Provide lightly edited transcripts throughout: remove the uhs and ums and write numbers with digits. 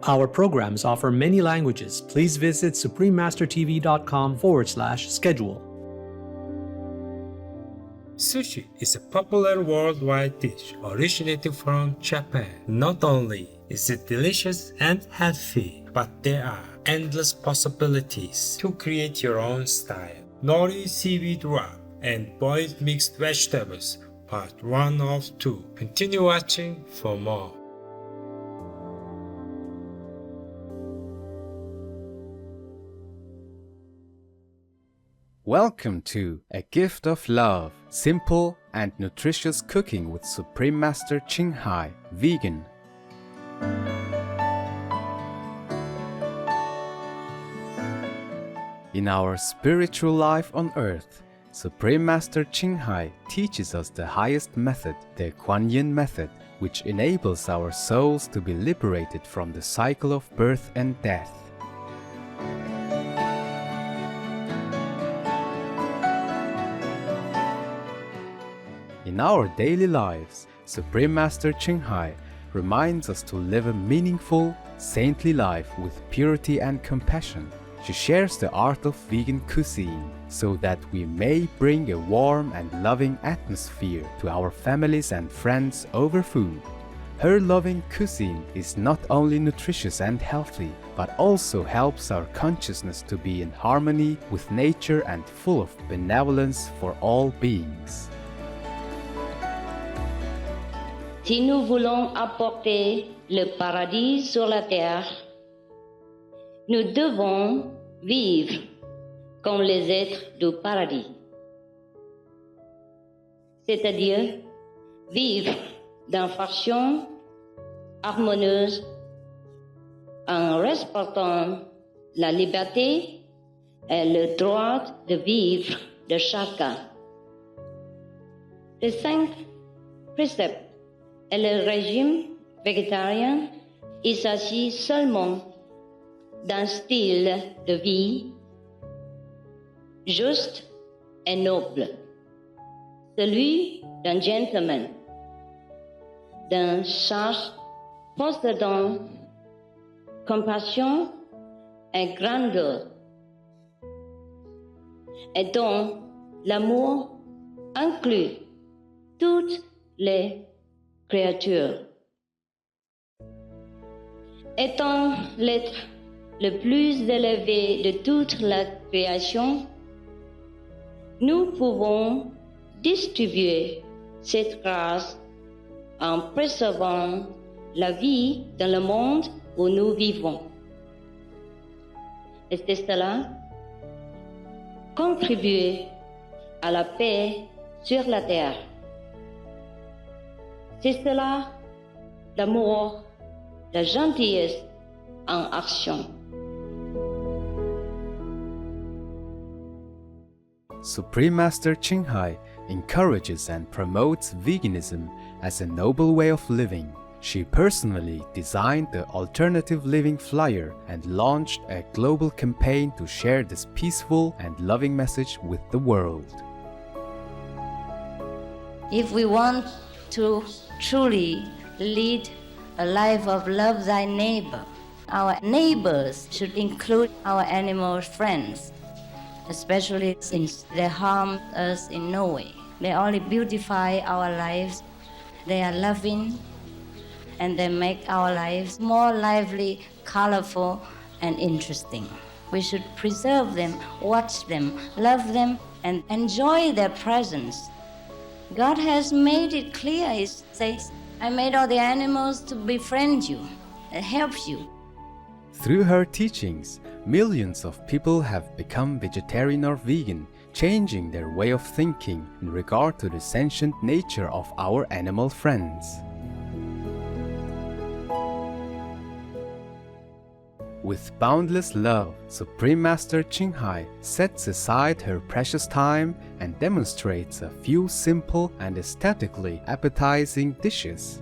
Our programs offer many languages. Please visit suprememastertv.com/schedule. Sushi is a popular worldwide dish originating from Japan. Not only is it delicious and healthy, but there are endless possibilities to create your own style. Nori seaweed wrap and boiled mixed vegetables, part 1 of 2. Continue watching for more. Welcome to A Gift of Love, simple and nutritious cooking with Supreme Master Ching, vegan. In our spiritual life on earth, Supreme Master Ching teaches us the highest method, the Kuan Yin method, which enables our souls to be liberated from the cycle of birth and death. In our daily lives, Supreme Master Ching reminds us to live a meaningful, saintly life with purity and compassion. She shares the art of vegan cuisine so that we may bring a warm and loving atmosphere to our families and friends over food. Her loving cuisine is not only nutritious and healthy, but also helps our consciousness to be in harmony with nature and full of benevolence for all beings. Si nous voulons apporter le paradis sur la terre, nous devons vivre comme les êtres du paradis. C'est-à-dire vivre d'une façon harmonieuse en respectant la liberté et le droit de vivre de chacun. Les 5 préceptes et le régime végétarien, il s'agit seulement d'un style de vie juste et noble, celui d'un gentleman, d'un sage possédant compassion et grandeur, et dont l'amour inclut toutes les créatures. Étant l'être le plus élevé de toute la création, nous pouvons distribuer cette grâce en préservant la vie dans le monde où nous vivons. Et c'est cela, contribuer à la paix sur la terre. C'est cela, l'amour, la gentillesse en action. Supreme Master Ching encourages and promotes veganism as a noble way of living. She personally designed the Alternative Living Flyer and launched a global campaign to share this peaceful and loving message with the world. If we want to truly lead a life of love thy neighbor, our neighbors should include our animal friends, especially since they harm us in no way. They only beautify our lives. They are loving and they make our lives more lively, colorful, and interesting. We should preserve them, watch them, love them, and enjoy their presence. God has made it clear. He says, I made all the animals to befriend you, and help you. Through her teachings, millions of people have become vegetarian or vegan, changing their way of thinking in regard to the sentient nature of our animal friends. With boundless love, Supreme Master Ching sets aside her precious time and demonstrates a few simple and aesthetically appetizing dishes.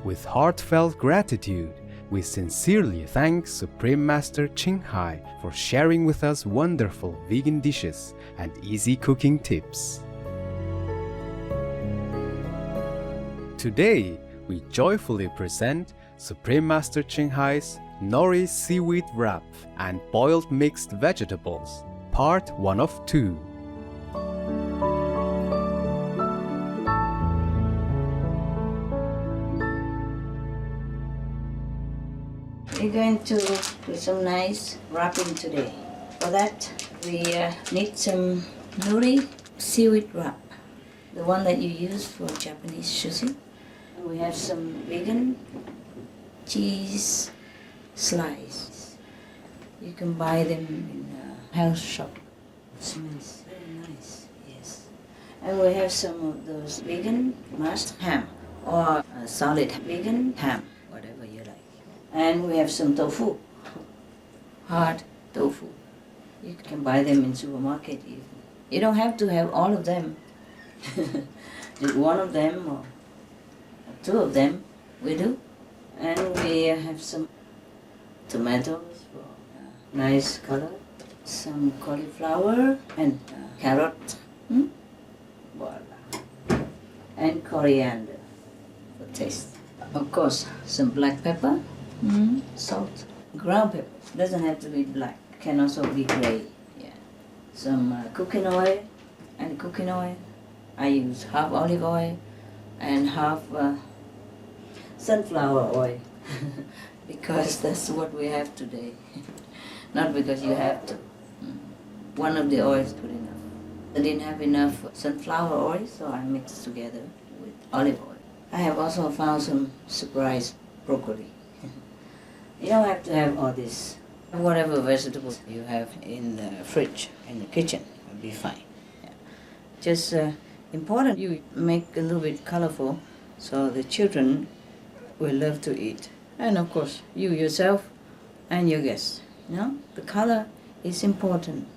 With heartfelt gratitude, we sincerely thank Supreme Master Ching for sharing with us wonderful vegan dishes and easy cooking tips. Today, we joyfully present Supreme Master Ching Hai's Nori Seaweed Wrap and Boiled Mixed Vegetables, Part 1 of 2. We're going to do some nice wrapping today. For that, we need some nori seaweed wrap, the one that you use for Japanese sushi. We have some vegan cheese slices. You can buy them in a health shop. It smells very nice, yes. And we have some of those vegan mashed ham or solid vegan ham, whatever you like. And we have some tofu, hard tofu. You can buy them in supermarket even. You don't have to have all of them. Just one of them or two of them we do. And we have some tomatoes for nice color, some cauliflower and carrot, voila. And coriander for taste. Of course, some black pepper, salt, ground pepper. Doesn't have to be black, can also be gray. Yeah. Some cooking oil, and cooking oil. I use half olive oil and half sunflower oil because that's what we have today. Not because you have to. One of the oils is good enough. I didn't have enough sunflower oil, so I mixed together with olive oil. I have also found some surprise broccoli. You don't have to have all this. Whatever vegetables you have in the fridge, in the kitchen, will be fine. Yeah. Just important you make a little bit colorful so the children will love to eat. And of course, you yourself and your guests. You know, the color is important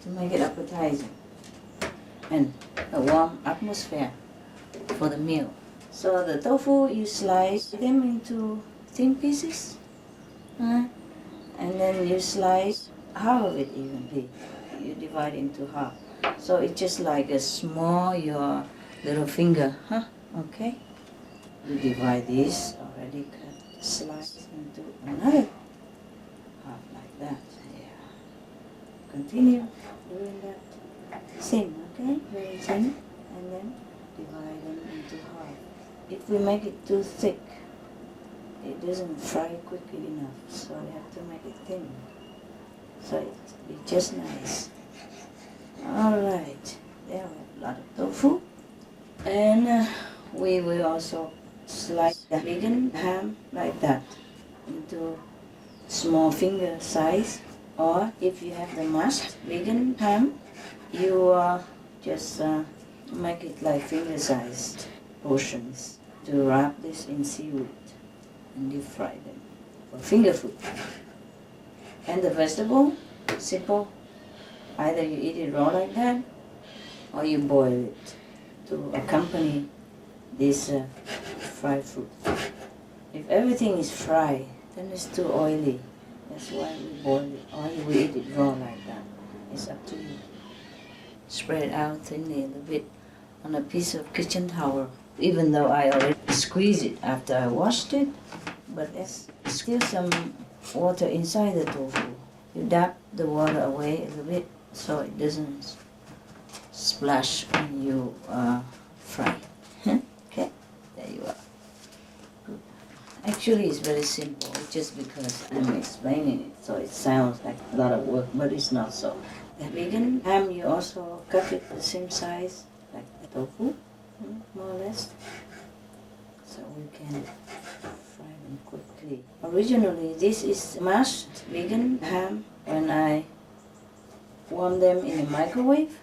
to make it appetizing and a warm atmosphere for the meal. So the tofu, you slice them into thin pieces, and then you slice half of it evenly. You divide into half. So it's just like a small, your little finger, okay? You divide this already cut, slice into another half like that, yeah. Continue doing that. Thin, okay? Very thin, and then divide them into half. If we make it too thick, it doesn't fry quickly enough, so you have to make it thin. So it'll be just nice. Alright, there we have a lot of tofu. And we will also slice the vegan ham like that into small finger size. Or if you have the mashed vegan ham, you just make it like finger sized portions to wrap this in seaweed and deep fry them for finger food. And the vegetable, simple. Either you eat it raw like that, or you boil it to accompany this fried food. If everything is fried, then it's too oily. That's why we boil it, or we eat it raw like that. It's up to you. Spread it out thinly a little bit on a piece of kitchen towel. Even though I already squeezed it after I washed it, but there's still some water inside the tofu. You dab the water away a little bit so it doesn't splash when you fry. Okay, there you are. Good. Actually, it's very simple. It's just because I'm explaining it, so it sounds like a lot of work, but it's not so. The vegan ham, you also cut it the same size like the tofu, more or less, so we can fry them quickly. Originally, this is mashed vegan ham. When I warm them in a microwave,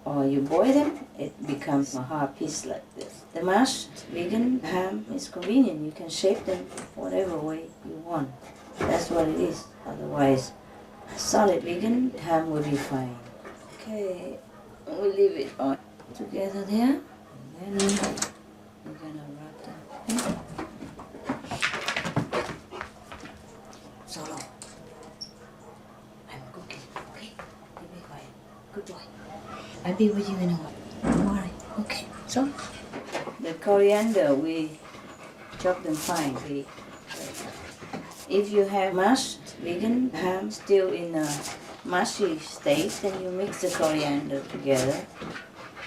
or you boil them, it becomes a hard piece like this. The mashed vegan ham is convenient. You can shape them whatever way you want. That's what it is. Otherwise, solid vegan ham will be fine. Okay, we'll leave it on together there, and then we're gonna wrap them. Okay? Solo. I'm cooking. Okay, be quiet. Good boy. I'll be with you in a while. Don't worry. Okay. So the coriander, we chop them fine. If you have mashed vegan ham still in a mushy state, then you mix the coriander together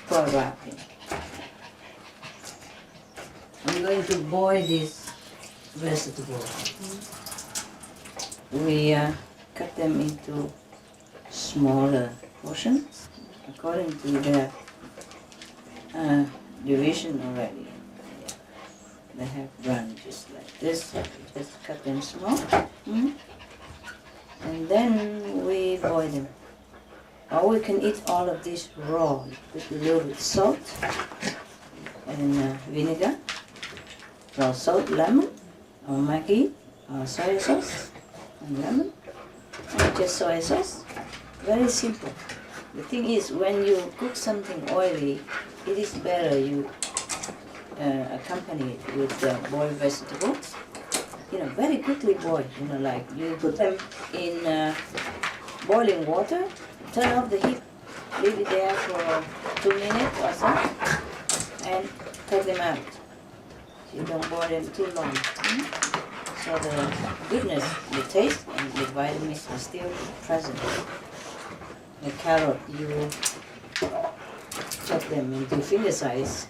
for wrapping. I'm going to boil this vegetable. We cut them into smaller portions according to their division already. Yeah. They have run just like this. Just cut them small. And then we boil them. Or we can eat all of this raw with a little bit salt and vinegar, raw salt, lemon, or Maggi, or soy sauce, and lemon, and just soy sauce. Very simple. The thing is, when you cook something oily, it is better you accompany it with boiled vegetables. Very quickly boil. Like you put them in boiling water, turn off the heat, leave it there for 2 minutes or so, and take them out. You don't boil them too long. So the goodness, the taste, and the vitamins are still present. The carrot, you chop them into finger size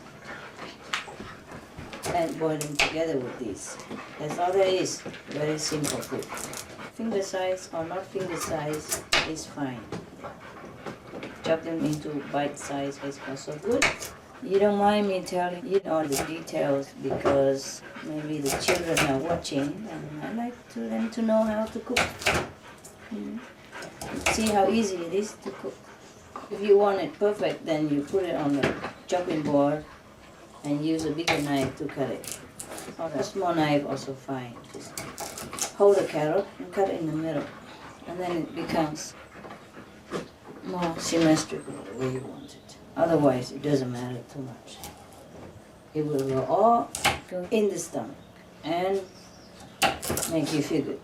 and boil them together with this. That's all there is. Very simple food. Finger size or not finger size is fine. Chop them into bite size is also good. You don't mind me telling you all the details because maybe the children are watching and I like them to know how to cook. See how easy it is to cook. If you want it perfect, then you put it on the chopping board and use a bigger knife to cut it. Or a small knife also fine. Just hold the carrot and cut it in the middle. And then it becomes more symmetrical the way you want it. Otherwise, it doesn't matter too much. It will all go in the stomach and make you feel good.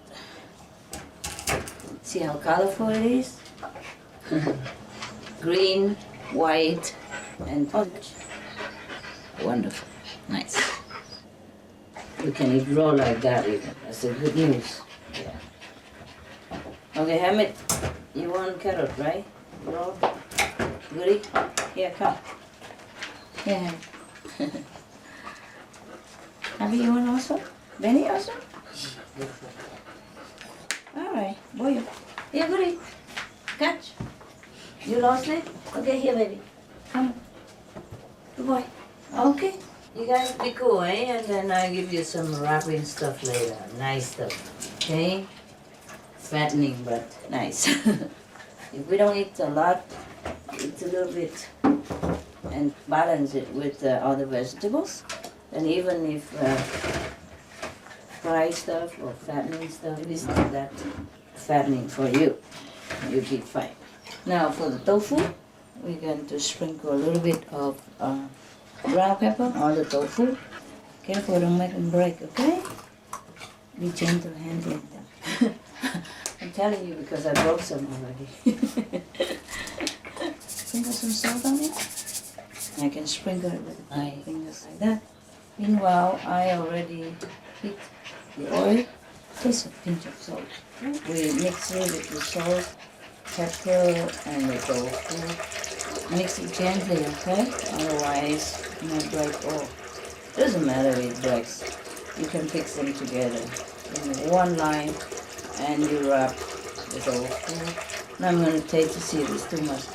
See how colorful it is? Green, white, and orange. Wonderful. Nice. You can eat raw like that even. That's the good news. Yeah. Okay, Hamid, you want carrot, right? Raw? Goody? Here, come. Here, Hamid. Abby, you want also? Benny also? Alright, boy. Here, goody. Catch. You lost it? Okay, here, baby. Come. Good boy. Okay. You guys be cool, eh? And then I'll give you some wrapping stuff later. Nice stuff. Okay? Fattening, but nice. If we don't eat a lot, eat a little bit and balance it with other vegetables. And even if fried stuff or fattening stuff, it is not that fattening for you. You'll be fine. Now for the tofu, we're going to sprinkle a little bit of brown pepper on the tofu. Careful, don't make them break, okay? Be gentle handling them. I'm telling you because I broke some already. Sprinkle some salt on it. I can sprinkle it with my fingers like that. Meanwhile, I already heat the oil. Just a pinch of salt. We mix it with the salt, pepper, and the tofu. Mix it gently, okay? Otherwise, it might break all. Doesn't matter if it breaks. You can fix them together in one line, and you wrap the tofu. Now I'm going to taste to see if it's too much.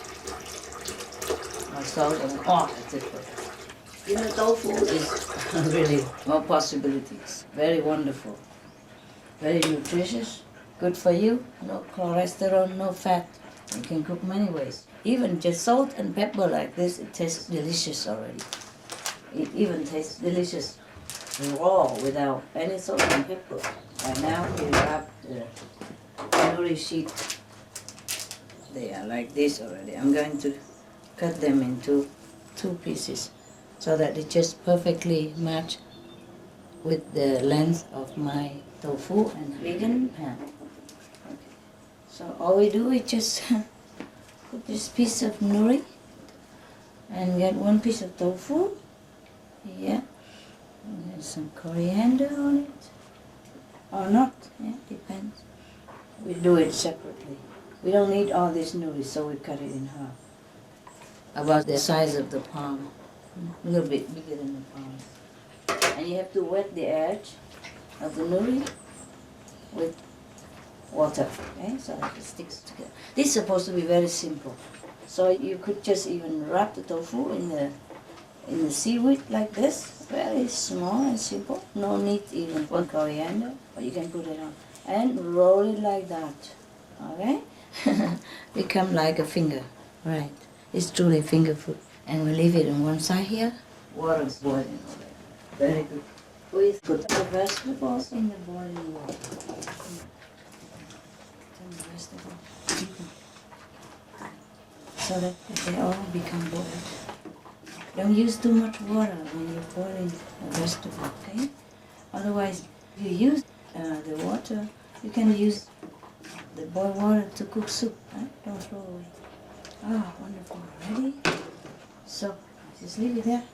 My salt and that's it. Tofu is really more possibilities. Very wonderful. Very nutritious. Good for you. No cholesterol, no fat. You can cook many ways. Even just salt and pepper like this, it tastes delicious already. It even tastes delicious raw without any salt and pepper. Right now we wrap the NORI sheet. They are like this already. I'm going to cut them into 2 pieces so that they just perfectly match with the length of my tofu and vegan ham. Okay. So all we do is just put this piece of nori and get 1 piece of tofu here And there's some coriander on it. Or not, yeah, depends. We do it separately. We don't need all this nori, so we cut it in half. About the size of the palm. A little bit bigger than the palm. And you have to wet the edge of the nori with water, okay? So that it sticks together. This is supposed to be very simple. So you could just even wrap the tofu in the seaweed like this. Very small and simple. No need even for coriander, but you can put it on. And roll it like that, okay? Become like a finger, right? It's truly finger food. And we leave it on one side here. Water is boiling already. Very good. We put the vegetables in the boiling water. Turn the vegetables. So that they all become boiled. Don't use too much water when you're boiling a vegetable, okay? Otherwise, if you use the water, you can use the boiled water to cook soup, right? Don't throw away. Ah, wonderful. Ready? So, just leave it there.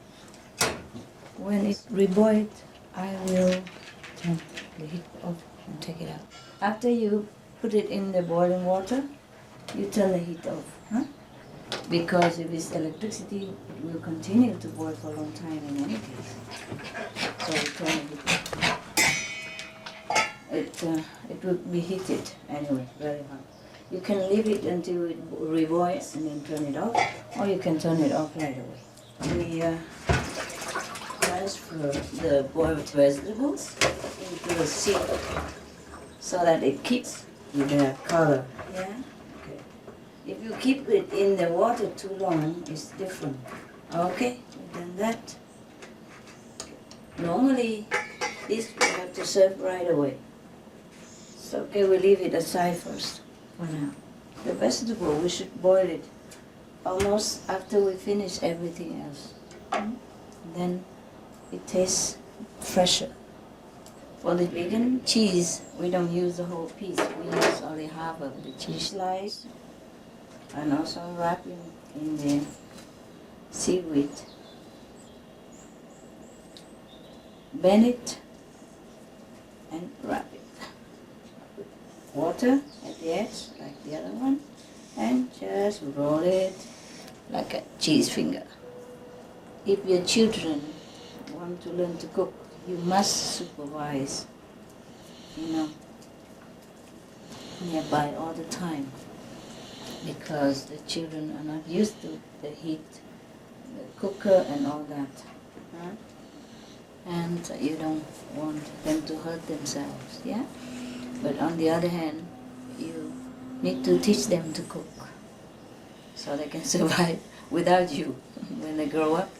When it's reboiled, I will turn the heat off and take it out. After you put it in the boiling water, you turn the heat off, huh? Because if it's electricity, it will continue to boil for a long time in any case. So we turn the heat off. It will be heated anyway, very hot. You can leave it until it reboils and then turn it off, or you can turn it off right away. We transfer the boiled vegetables into the sea so that it keeps their color. Yeah. Okay. If you keep it in the water too long, it's different. Okay, we've done that. Normally, this we have to serve right away. So okay, we leave it aside first for now. The vegetable, we should boil it almost after we finish everything else. Then it tastes fresher. For the vegan cheese, we don't use the whole piece. We use only half of the cheese slice and also wrap it in the seaweed. Bend it and wrap it. Water at the edge, like the other one, and just roll it like a cheese finger. If your children want to learn to cook, you must supervise, nearby all the time, because the children are not used to the heat, the cooker and all that. Huh? And you don't want them to hurt themselves, yeah? But on the other hand, you need to teach them to cook so they can survive without you when they grow up.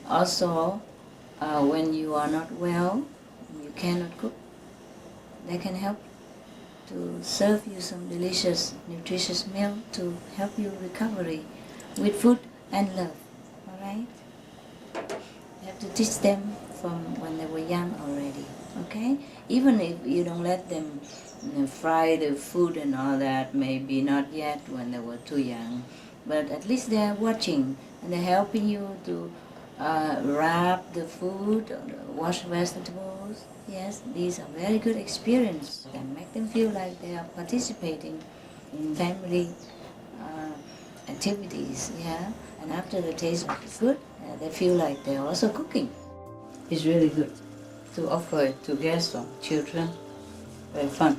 Also, when you are not well, you cannot cook, they can help to serve you some delicious, nutritious meal to help you recovery with food and love, all right? You have to teach them from when they were young already, okay? Even if you don't let them fry the food and all that, maybe not yet when they were too young, but at least they're watching and they're helping you to wrap the food, wash vegetables. Yes, these are very good experiences and make them feel like they are participating in family activities, yeah? And after the taste is good, they feel like they're also cooking. It's really good to offer it to guests or children. Very fun.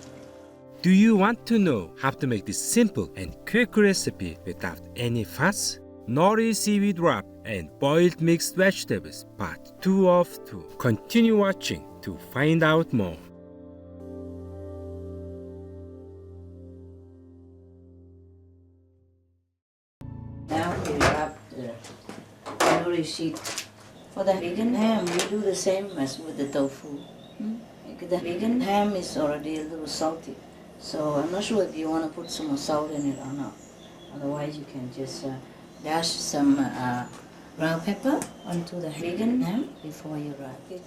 Do you want to know how to make this simple and quick recipe without any fuss? Nori seaweed wrap and boiled mixed vegetables part 2 of 2. Continue watching to find out more. Now we wrap the nori sheet. For the vegan ham, we do the same as with the tofu. The vegan ham is already a little salty, so I'm not sure if you want to put some more salt in it or not. Otherwise, you can just dash some ground pepper onto the vegan ham before you wrap it.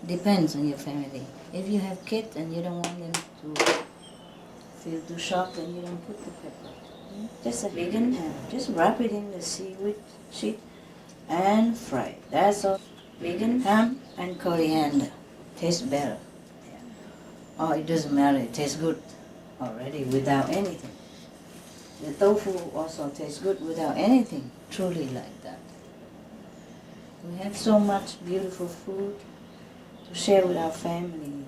Depends on your family. If you have kids and you don't want them to feel too sharp, then you don't put the pepper. Just a vegan ham. Just wrap it in the seaweed sheet and fry it. That's all. vegan ham and coriander. Tastes better. Yeah. Oh, it doesn't matter. It tastes good already without anything. The tofu also tastes good without anything. Truly like that. We have so much beautiful food to share with our family.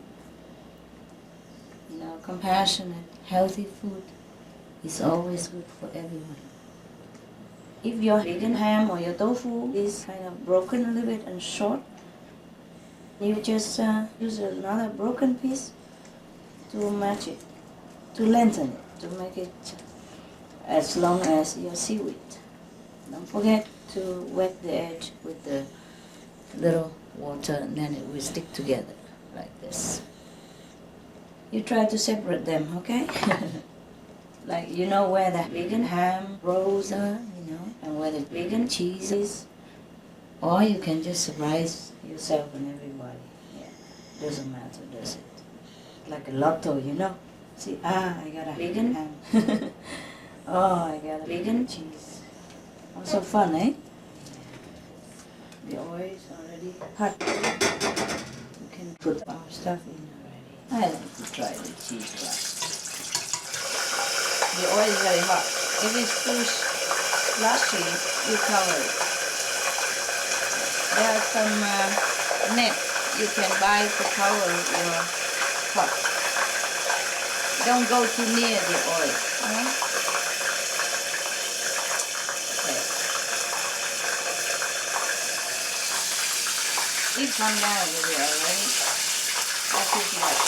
You know, compassionate, healthy food is always good for everyone. If your vegan ham or your tofu is kind of broken a little bit and short, you just use another broken piece to match it, to lengthen it, to make it as long as your seaweed. Don't forget to wet the edge with the little water, and then it will stick together like this. You try to separate them, okay? Like, you know where the vegan ham rolls are, you know, and where the vegan cheese is. Or you can just surprise yourself and everybody. Yeah, doesn't matter, does it? Like a lotto, you know. See, I got a vegan ham. Oh, I got a vegan cheese. Also fun, eh? The oil is already hot. We can put our stuff in already. I like to try the cheese wrap. The oil is very hot. If it's too slushy, you cover it. There are some nets you can buy to cover your pot. Don't go too near the oil. Okay. You come down with it already. That is right.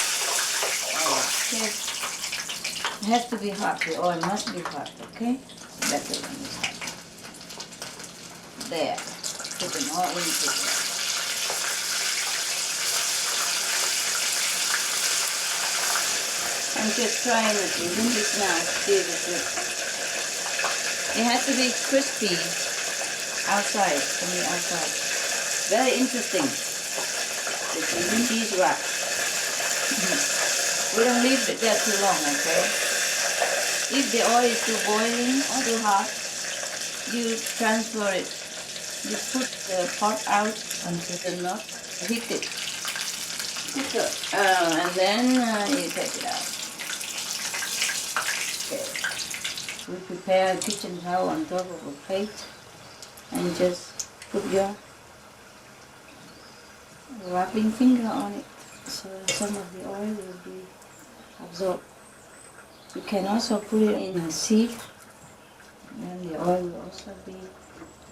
Okay. It has to be hot. The oil must be hot, okay? Better when it's hot. There. Put them all in together. I'm just trying it. Even this now, see if it's good. It has to be crispy outside, from the outside. Very interesting. The vegan cheese wrap. We don't leave it there too long, okay? If the oil is too boiling or too hot, you transfer it. You put the pot out until the knot hit it. And then you take it out. Okay. We prepare a kitchen towel on top of a plate and just put your wrapping finger on it so some of the oil will be absorbed. You can also put it in a sieve, and then the oil will also be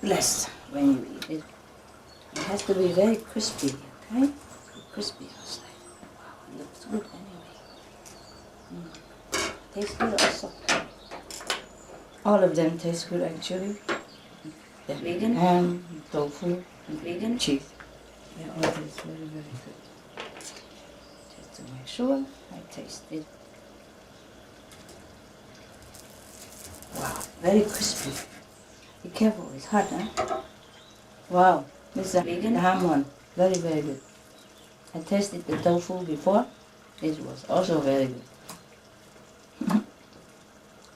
less when you eat it. It has to be very crispy, okay? Crispy outside. Wow, it looks good anyway. Tastes good also. All of them taste good actually. The vegan ham, tofu, and vegan cheese. They all taste very, very good. Just to make sure I taste it. Wow, very crispy. Be careful, it's hot, huh? Wow, this is a vegan ham one. Very, very good. I tasted the tofu before. It was also very good.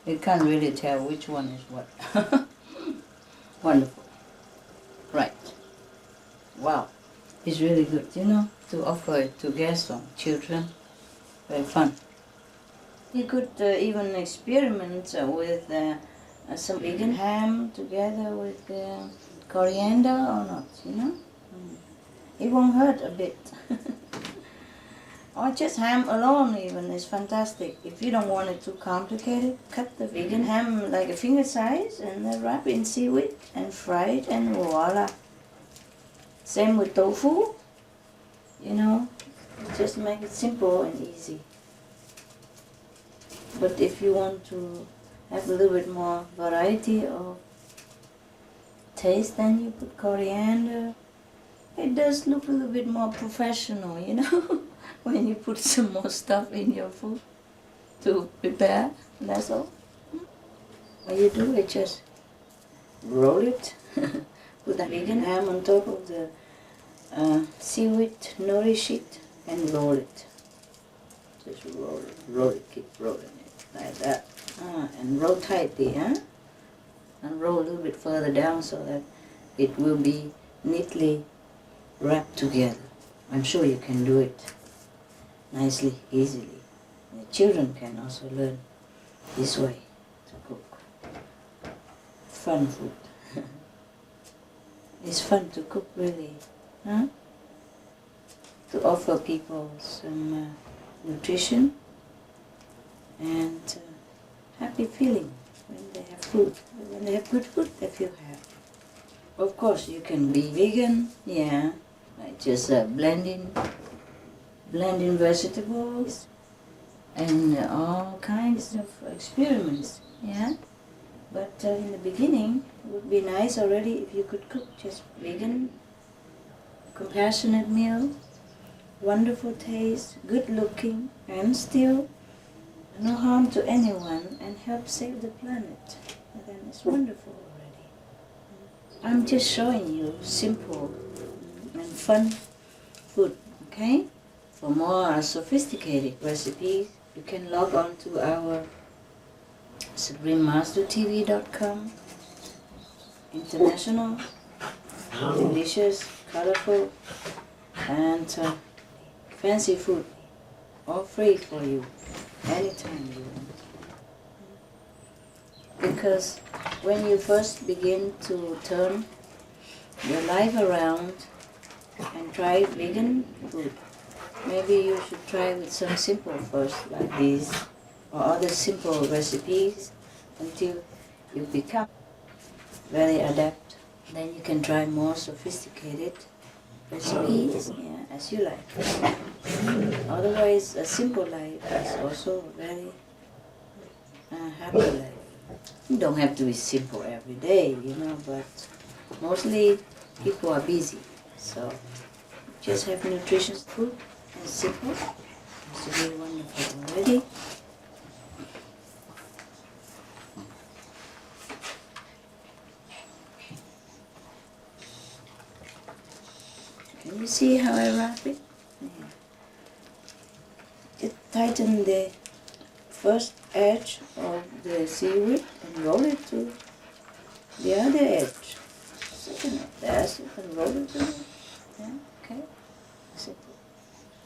You can't really tell which one is what. Wonderful. Right. Wow. It's really good, you know, to offer it to guests or children. Very fun. You could even experiment with some vegan ham together with coriander or not, you know. It won't hurt a bit. Or just ham alone even is fantastic. If you don't want it too complicated, cut the vegan ham like a finger size and then wrap in seaweed and fry it and voila. Same with tofu, you know, just make it simple and easy. But if you want to have a little bit more variety of taste, then you put coriander. It does look a little bit more professional, you know, when you put some more stuff in your food to prepare, that's all. What you do is just roll it, put the vegan ham on top of the seaweed nori sheet and roll it. Just roll it, keep rolling it like that. And roll tightly, huh? And roll a little bit further down so that it will be neatly wrap together. I'm sure you can do it nicely, easily. The children can also learn this way to cook. Fun food. It's fun to cook, really, huh? To offer people some nutrition and happy feeling when they have food. When they have good food, they feel happy. Of course, you can be vegan, yeah, like just blending vegetables and all kinds of experiments, yeah. But in the beginning, it would be nice already if you could cook just vegan, compassionate meal, wonderful taste, good looking, and still no harm to anyone and help save the planet. And then it's wonderful already. I'm just showing you simple and fun food, okay? For more sophisticated recipes, you can log on to our SupremeMasterTV.com. International, delicious, colorful, and fancy food, all free for you, anytime you want. Because when you first begin to turn your life around and try vegan food, maybe you should try with some simple first, like these, or other simple recipes, until you become very adept. Then you can try more sophisticated recipes, yeah, as you like. Otherwise, a simple life is also a very happy life. You don't have to be simple every day, you know, but mostly people are busy. So just have nutritious food and simple. It's really wonderful already. Can you see how I wrap it? Yeah. Just tighten the first edge of the seaweed and roll it to the other edge. Second, that's it, and roll it to the, yeah, okay. Simple.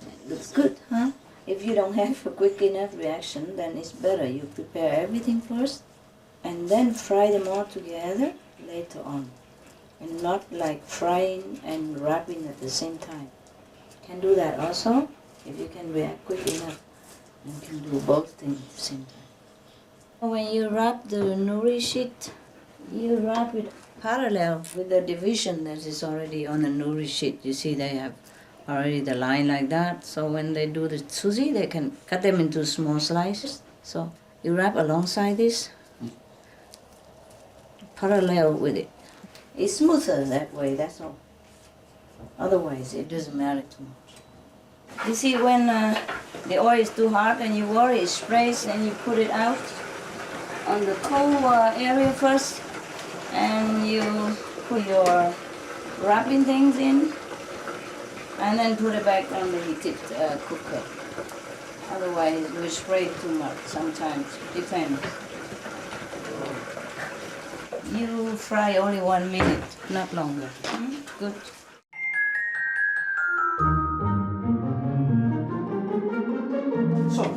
It looks good, huh? If you don't have a quick enough reaction, then it's better you prepare everything first and then fry them all together later on. And not like frying and wrapping at the same time. You can do that also if you can react quick enough. You can do both things at the same time. When you wrap the nori sheet, you wrap it parallel with the division that is already on the nori sheet. You see they have already the line like that. So when they do the sushi, they can cut them into small slices. So you wrap alongside this, parallel with it. It's smoother that way, that's all. Otherwise, it doesn't matter too much. You see, when the oil is too hot and you worry, it sprays and you put it out on the cold area first, and you put your wrapping things in, and then put it back on the heated cooker. Otherwise, it will spray too much sometimes, depends. You fry only 1 minute, not longer. Good. So,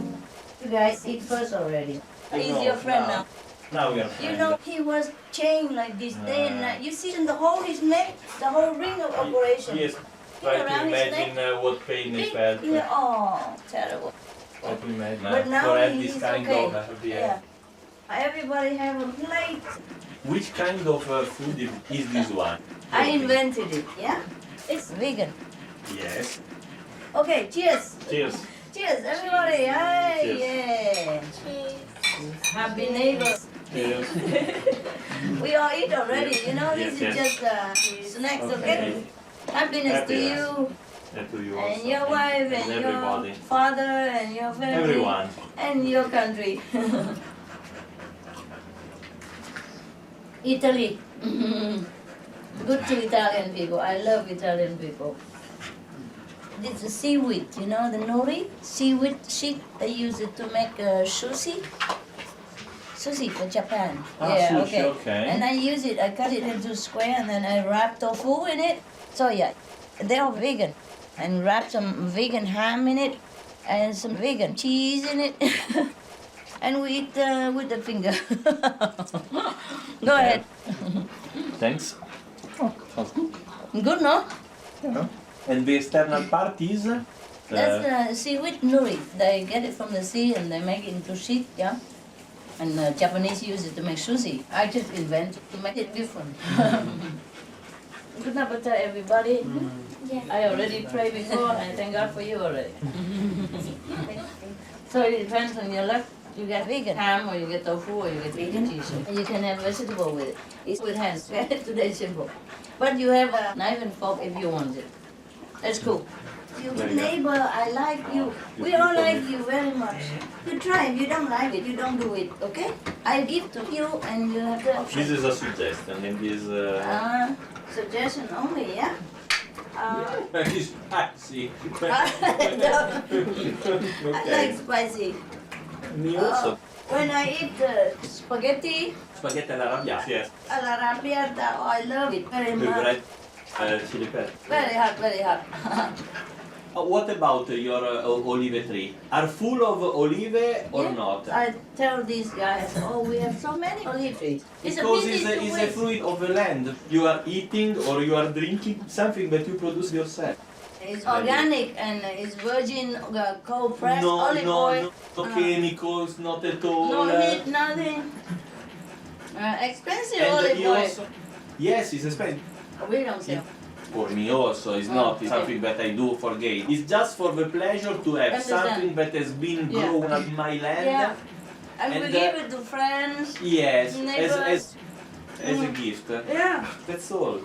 you guys eat first already. He's your friend now. Now we are friends. You know, he was chained like this day and night. You see in the whole his neck, the whole ring of operation. Yes, try to imagine what pain is felt. Yeah, oh, terrible. Try to imagine. But now for he's this kind okay. of Yeah. Everybody have a plate. Which kind of food is this one? I invented it, yeah? It's vegan. Yes. Okay, cheers. Cheers. Cheers, everybody. Hey, Cheers. yeah. Happy neighbors. Cheers. We all eat already, you know, this Yes, is just snacks, okay? Happiness to you, And to you and also. your wife, and your everybody. father, and your family. Everyone. And your country. Italy. Good to Italian people. I love Italian people. This is seaweed, you know, the nori seaweed sheet. They use it to make sushi. Sushi for Japan. Ah, sushi, okay. And I use it. I cut it into square and then I wrap tofu in it. So yeah, They're all vegan. And wrap some vegan ham in it and some vegan cheese in it. And we eat with the finger. Go ahead. Thanks. Sounds good. Good, no? And the external part is? That's seaweed nori. They get it from the sea and they make it into sheet, yeah? And Japanese use it to make sushi. I just invented to make it different. Good appetite, everybody. Yeah. I already prayed before and thank God for you already. So it depends on your luck. You get vegan ham or you get tofu or you get vegan cheese. And you can have vegetable with it. It's with hands. Today simple. But you have a knife and fork if you want it. That's cool. You good neighbor, I like you. We all like you very much. You try. If you don't like it, you don't do it, okay? I give to you and you have the option. This is a suggestion and this... Suggestion only, yeah? It's spicy. I like spicy. Me also. When I eat spaghetti Spaghetti all'arrabbiata. Yes. all'arrabbiata, oh, I love it very much. Favorite chili pepper. Very hot, very hot. What about your olive tree? Are full of olive or Yeah, not? I tell these guys, oh, we have so many olive trees. It's Because a pity to it's a waste. fruit of the land. You are eating or you are drinking something that you produce yourself. It's organic and it's virgin cold pressed No, olive no, oil. no chemicals, not at all. No heat, nothing. Expensive And olive you oil. also, yes, it's expensive. We don't sell. For me also, it's not it's something that I do for gain. It's just for the pleasure to have Understand. something that has been Yeah. grown on my land. Yeah. And we And, give it to friends. Yes, Neighbors. as a gift. Yeah. That's all.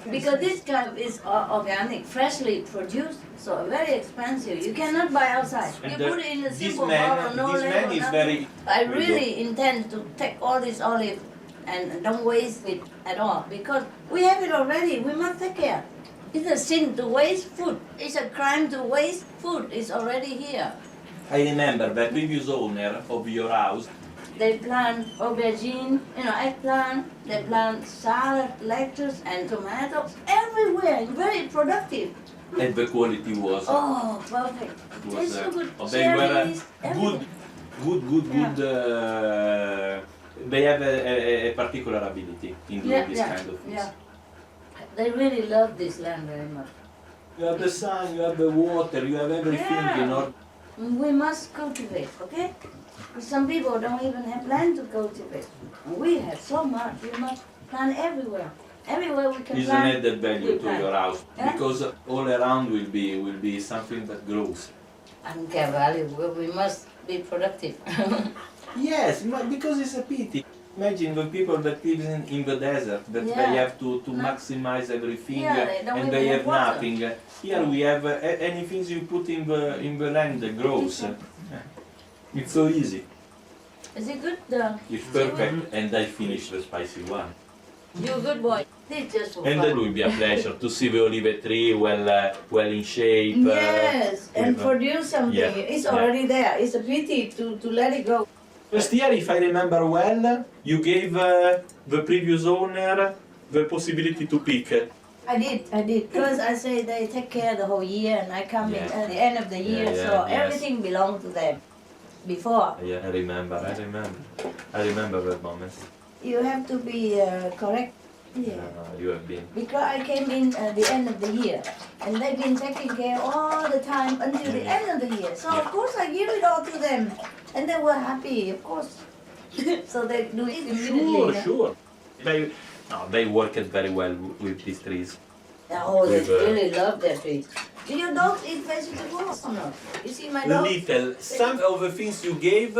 Because this kind is organic, freshly produced, so very expensive. You cannot buy outside. And You the- put it in a this simple man- bottle, no this label, man is nothing. very- I very really intend to take all this olive and don't waste it at all because we have it already. We must take care. It's a sin to waste food. It's a crime to waste food. It's already here. I remember the previous owner of your house. They plant aubergine, eggplant. They plant salad, lettuce, and tomatoes everywhere. Very productive. And the quality was, Oh, perfect. was Tastes so good. they were Cherries, good, everything. they have a particular ability in doing this kind of things. Yeah. They really love this land very much. You have the sun, you have the water, you have everything Yeah. in order. We must cultivate, okay? Some people don't even have land to cultivate. We have so much. We must plant everywhere. Everywhere we can It's plant. an added value we to plant. your house Yeah? because all around will be something that grows. I don't care value. We must be productive. Yes, because it's a pity. Imagine the people that live in the desert, that Yeah. they have to No. maximize everything Yeah, they don't and even they have have water. nothing. Here we have anything you put in the land that grows. It's so easy. Is it good? It's perfect. And I finish the spicy one. You're a good boy. This just for And fun. that will be a pleasure to see the olive tree well in shape. Yes, and with, produce something. yeah, It's yeah. already there. It's a pity to let it go. First year, if I remember well, you gave the previous owner the possibility to pick. I did. Because I say they take care the whole year and I come in Yeah. at the end of the year, Yeah, so yes. everything belongs to them. Before. Yeah, I remember that moment. You have to be correct. Yeah. You have been. Because I came in at the end of the year and they've been taking care all the time until the end of the year. So of course I give it all to them and they were happy, of course. So they do it immediately. Sure. They worked very well with these trees. Oh, they With, really love their trees. Do your dogs eat vegetables or not? You see my dog? Little. Some of the things you gave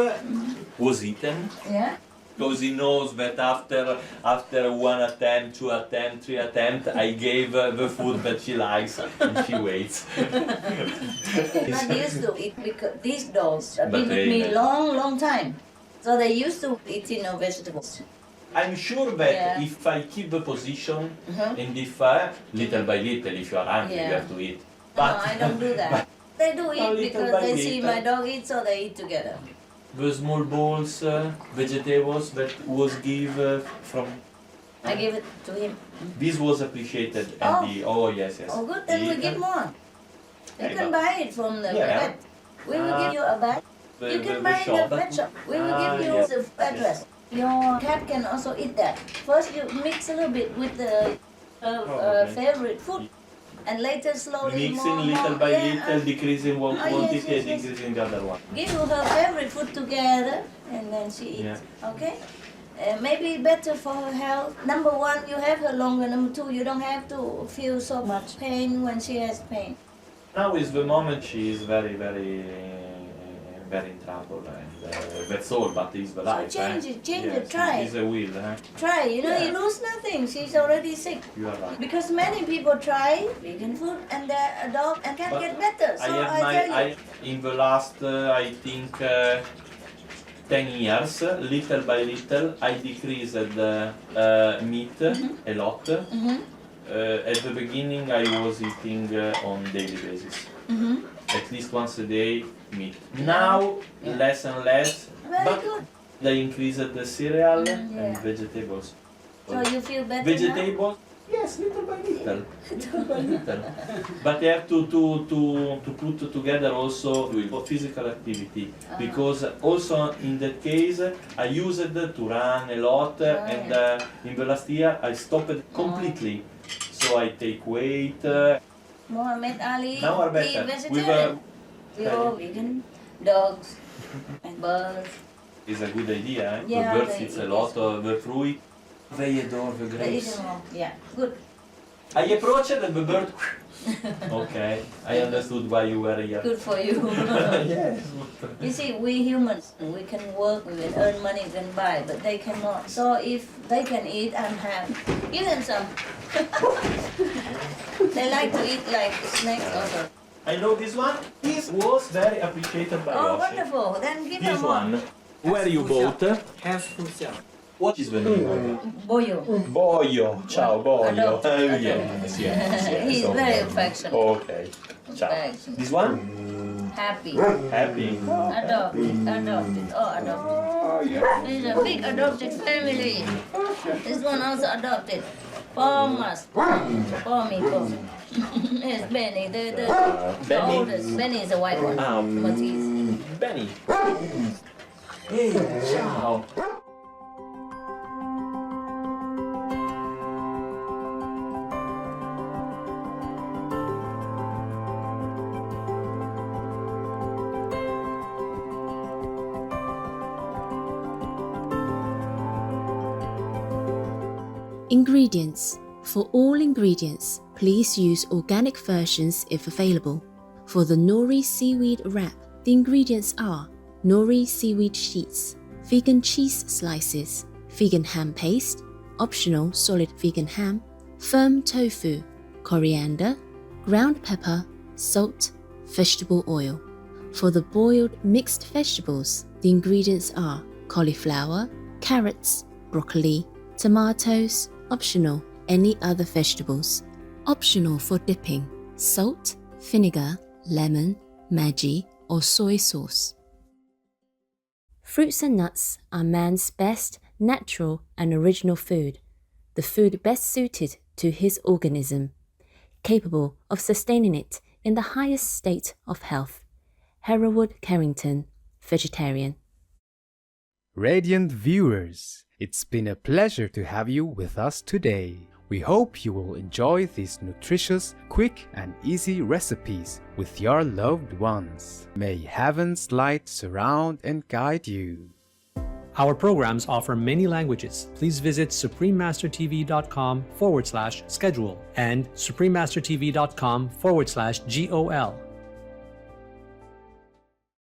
was eaten. Yeah? Because he knows that after one attempt, 2 attempts, 3 attempts, I gave the food that she likes and she waits. Not used to eat because these dogs have But been with they- me long time. So they used to eat vegetables. I'm sure that Yeah. if I keep the position Mhm. and if little by little, if you are hungry, you Yeah. have to eat. No, I don't do that. They do eat little because by they see little. my dog eat, so they eat together. The small balls, vegetables that was give from I give it to him. This was appreciated. Oh. And yes. Oh, good. Then we get more. You Yeah, can but- buy it from the Yeah. vet. We will give you a bag. You can buy in the pet shop. We will give you yes. the address. Your cat can also eat that. First, you mix a little bit with the okay. favorite food, and later slowly Mixing more, little more. by Yeah, little, decreasing one yes, quantity yes, and yes. increasing the other one. Give her favorite food together, and then she eats. Yeah. Okay. Maybe better for her health. Number one, you have her longer. Number two, you don't have to feel so much pain when she has pain. Now is the moment she is very in trouble, and that's all. But it's the life. change it, Yes, try. It's a will. Try, you know, Yeah. you lose nothing. She's already sick. You are right. Because many people try vegan food and they adopt and can't But get better. So I have tell you. in the last I think 10 years, little by little, I decreased the meat a lot. At the beginning, I was eating on daily basis, at least once a day meat. Now less and less, Very but good. they increased the cereal and yeah. vegetables. So you feel better Vegetables, yes, little by little, little by little. But you have to put together also with physical activity, because also in that case I used it to run a lot, and in the last year I stopped completely. So I take weight. now? Muhammad Ali, Now are he better. vegetarian. You're vegan, dogs and birds. Is a good idea. Yeah, the birds they eat a eat lot this. of the fruit. They adore the They eat grapes. them all. Yeah, good. I approached and the bird. Okay, I understood why you were here. Good for you. Yes. You see, we humans, we can work, we can earn money, we can buy, but they cannot. So if they can eat, I'm happy. Give them some. They like to eat like snacks also. I know this one. This was very appreciated by Oh, Yoshi. wonderful. Then give This them more. one. Where you bought? What is the name of it? Boyo. Boyo. Ciao, Boyo. Adopt. Yes, yes. He's okay. very affectionate. Okay. Ciao. Affectionate. This one? Happy. Happy. Adopted. Adopted. Oh, adopted. There's a big adopted family. This one also adopted. For us. For me. Yes, Benny. The Benny? oldest. Benny is a white one. Maltese. Benny. Hey, ciao. Ingredients. For all ingredients, please use organic versions if available. For the nori seaweed wrap, the ingredients are nori seaweed sheets, vegan cheese slices, vegan ham paste, optional solid vegan ham, firm tofu, coriander, ground pepper, salt, vegetable oil. For the boiled mixed vegetables, the ingredients are cauliflower, carrots, broccoli, tomatoes, optional any other vegetables. Optional for dipping, salt, vinegar, lemon, Maggi or soy sauce. Fruits and nuts are man's best, natural and original food, the food best suited to his organism, capable of sustaining it in the highest state of health. Hereward Carrington, vegetarian. Radiant viewers, it's been a pleasure to have you with us today. We hope you will enjoy these nutritious, quick and easy recipes with your loved ones. May heaven's light surround and guide you. Our programs offer many languages. Please visit suprememastertv.com/schedule and suprememastertv.com/GOL.